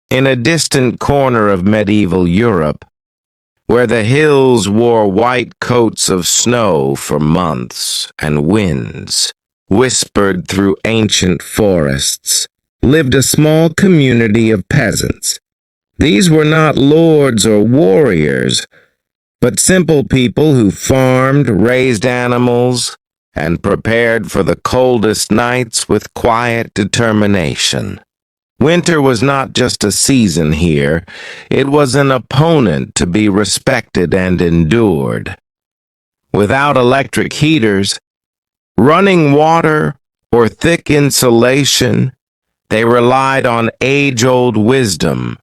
In a distant corner of medieval Europe, where the hills wore white coats of snow for months and winds whispered through ancient forests, lived a small community of peasants. These were not lords or warriors, but simple people who farmed, raised animals, and prepared for the coldest nights with quiet determination. Winter was not just a season here, it was an opponent to be respected and endured. Without electric heaters, running water, or thick insulation, they relied on age-old wisdom,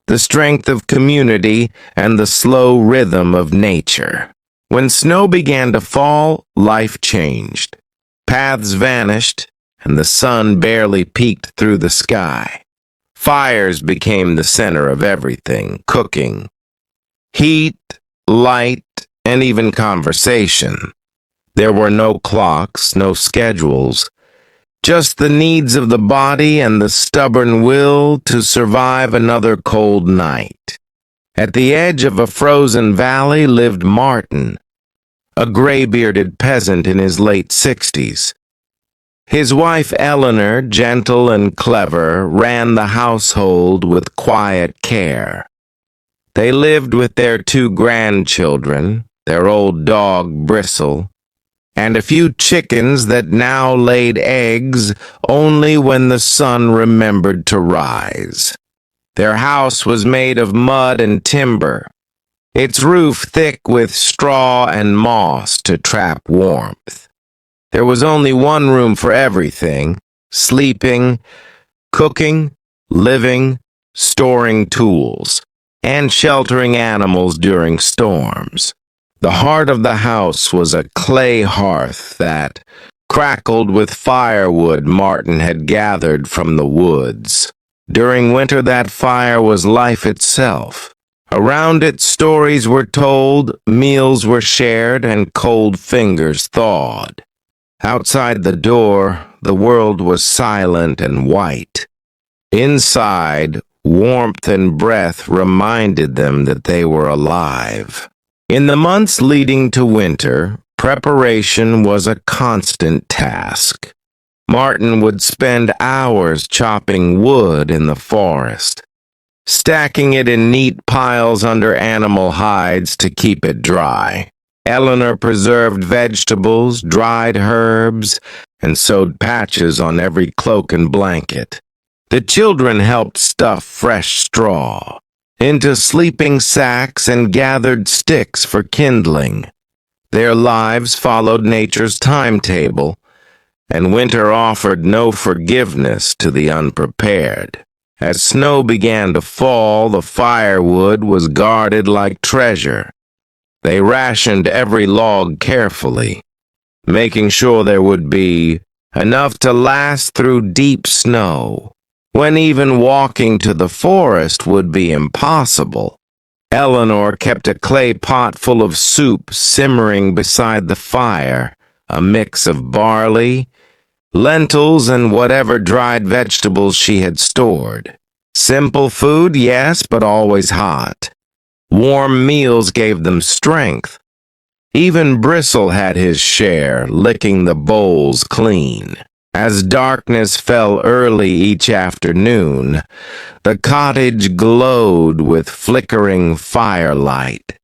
the strength of community, and the slow rhythm of nature. When snow began to fall, life changed. Paths vanished, and the sun barely peeked through the sky. Fires became the center of everything: cooking, heat, light, and even conversation. There were no clocks, no schedules, just the needs of the body and the stubborn will to survive another cold night. At the edge of a frozen valley lived Martin, a gray-bearded peasant in his late 60s. His wife Eleanor, gentle and clever, ran the household with quiet care. They lived with their 2 grandchildren, their old dog Bristle, and a few chickens that now laid eggs only when the sun remembered to rise. Their house was made of mud and timber, its roof thick with straw and moss to trap warmth. There was only one room for everything: sleeping, cooking, living, storing tools, and sheltering animals during storms. The heart of the house was a clay hearth that crackled with firewood Martin had gathered from the woods. During winter, that fire was life itself. Around it, stories were told, meals were shared, and cold fingers thawed. Outside the door, the world was silent and white. Inside, warmth and breath reminded them that they were alive. In the months leading to winter, preparation was a constant task. Martin would spend hours chopping wood in the forest, stacking it in neat piles under animal hides to keep it dry. Eleanor preserved vegetables, dried herbs, and sewed patches on every cloak and blanket. The children helped stuff fresh straw into sleeping sacks and gathered sticks for kindling. Their lives followed nature's timetable, and winter offered no forgiveness to the unprepared. As snow began to fall, the firewood was guarded like treasure. They rationed every log carefully, making sure there would be enough to last through deep snow, when even walking to the forest would be impossible. Eleanor kept a clay pot full of soup simmering beside the fire, a mix of barley, lentils, and whatever dried vegetables she had stored. Simple food, yes, but always hot. Warm meals gave them strength. Even Bristle had his share, licking the bowls clean. As darkness fell early each afternoon, the cottage glowed with flickering firelight.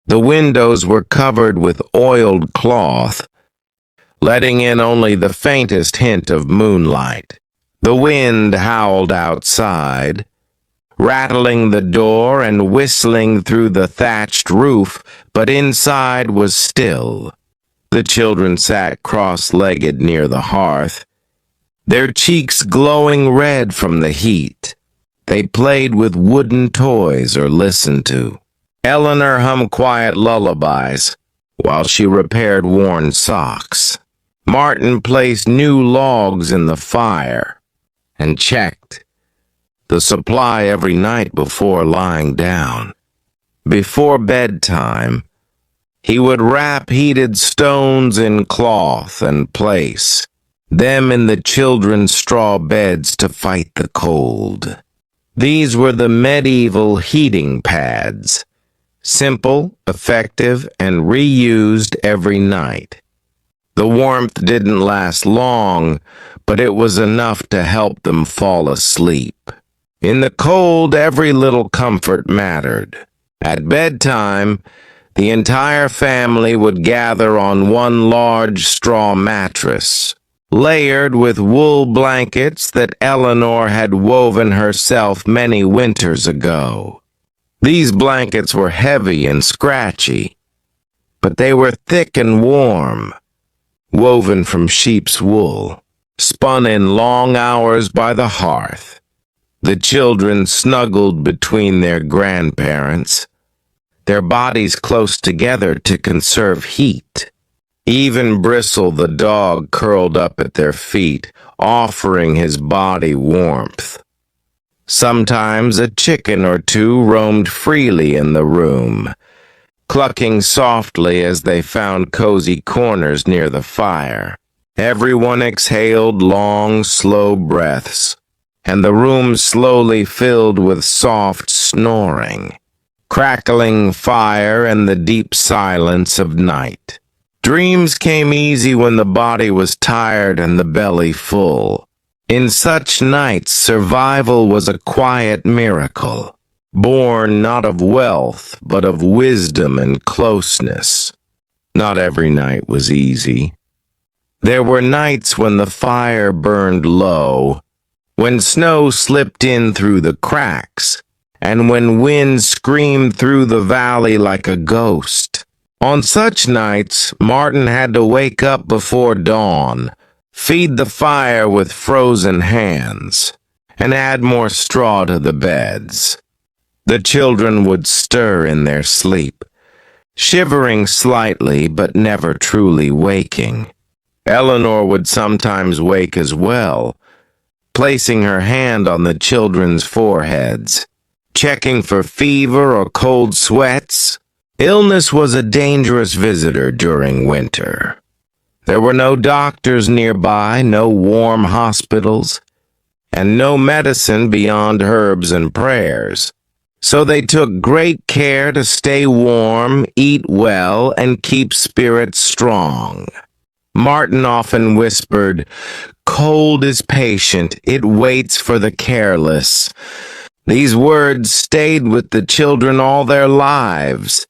The windows were covered with oiled cloth, letting in only the faintest hint of moonlight. The wind howled outside, rattling the door and whistling through the thatched roof, but inside was still. The children sat cross-legged near the hearth, their cheeks glowing red from the heat. They played with wooden toys or listened to Eleanor hum quiet lullabies while she repaired worn socks. Martin placed new logs in the fire and checked the supply every night before lying down. Before bedtime, he would wrap heated stones in cloth and place them in the children's straw beds to fight the cold. These were the medieval heating pads, simple, effective, and reused every night. The warmth didn't last long, but it was enough to help them fall asleep. In the cold, every little comfort mattered. At bedtime, the entire family would gather on one large straw mattress, layered with wool blankets that Eleanor had woven herself many winters ago. These blankets were heavy and scratchy, but they were thick and warm, woven from sheep's wool, spun in long hours by the hearth. The children snuggled between their grandparents, their bodies close together to conserve heat. Even Bristle the dog curled up at their feet, offering his body warmth. Sometimes a chicken or two roamed freely in the room, clucking softly as they found cozy corners near the fire. Everyone exhaled long, slow breaths, and the room slowly filled with soft snoring, crackling fire and the deep silence of night. Dreams came easy when the body was tired and the belly full. In such nights, survival was a quiet miracle, born not of wealth, but of wisdom and closeness. Not every night was easy. There were nights when the fire burned low, when snow slipped in through the cracks, and when wind screamed through the valley like a ghost. On such nights, Martin had to wake up before dawn, feed the fire with frozen hands, and add more straw to the beds. The children would stir in their sleep, shivering slightly but never truly waking. Eleanor would sometimes wake as well, placing her hand on the children's foreheads, checking for fever or cold sweats. Illness was a dangerous visitor during winter. There were no doctors nearby, no warm hospitals, and no medicine beyond herbs and prayers. So they took great care to stay warm, eat well, and keep spirits strong. Martin often whispered, "Cold is patient, it waits for the careless." These words stayed with the children all their lives.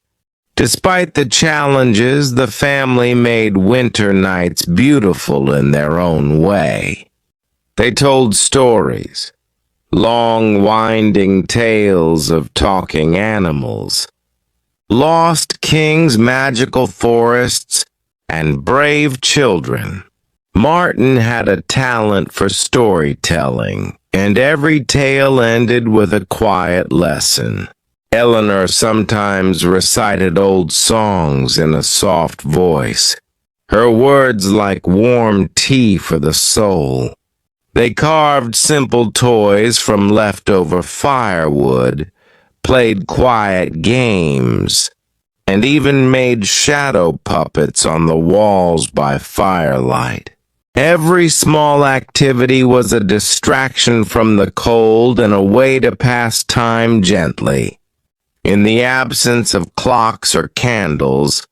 Despite the challenges, the family made winter nights beautiful in their own way. They told stories, long winding tales of talking animals, lost kings, magical forests, and brave children. Martin had a talent for storytelling, and every tale ended with a quiet lesson. Eleanor sometimes recited old songs in a soft voice, her words like warm tea for the soul. They carved simple toys from leftover firewood, played quiet games, and even made shadow puppets on the walls by firelight. Every small activity was a distraction from the cold and a way to pass time gently. In the absence of clocks or candles,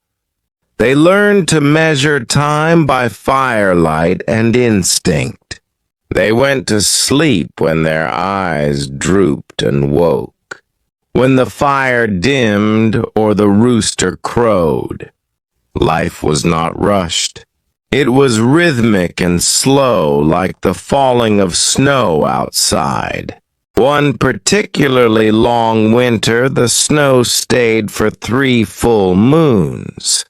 they learned to measure time by firelight and instinct. They went to sleep when their eyes drooped and woke, when the fire dimmed or the rooster crowed. Life was not rushed. It was rhythmic and slow, like the falling of snow outside. One particularly long winter, the snow stayed for 3 full moons.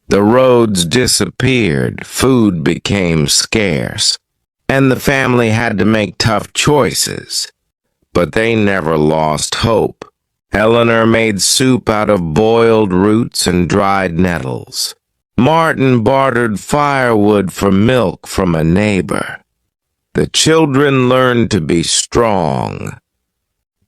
The roads disappeared, food became scarce, and the family had to make tough choices. But they never lost hope. Eleanor made soup out of boiled roots and dried nettles. Martin bartered firewood for milk from a neighbor. The children learned to be strong,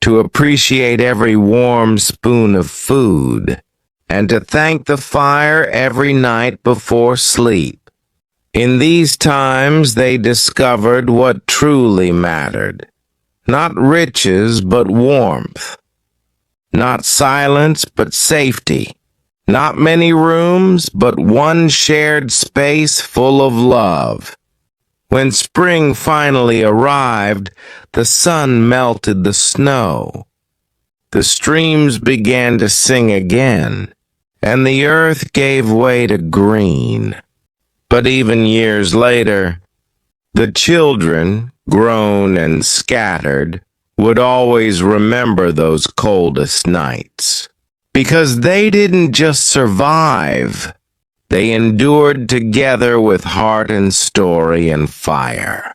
to appreciate every warm spoon of food, and to thank the fire every night before sleep. In these times, they discovered what truly mattered: Not riches, but warmth. Not silence, but safety. Not many rooms, but one shared space full of love. When spring finally arrived, the sun melted the snow. The streams began to sing again, and the earth gave way to green. But even years later, the children, grown and scattered, would always remember those coldest nights. Because they didn't just survive, they endured together with heart and story and fire.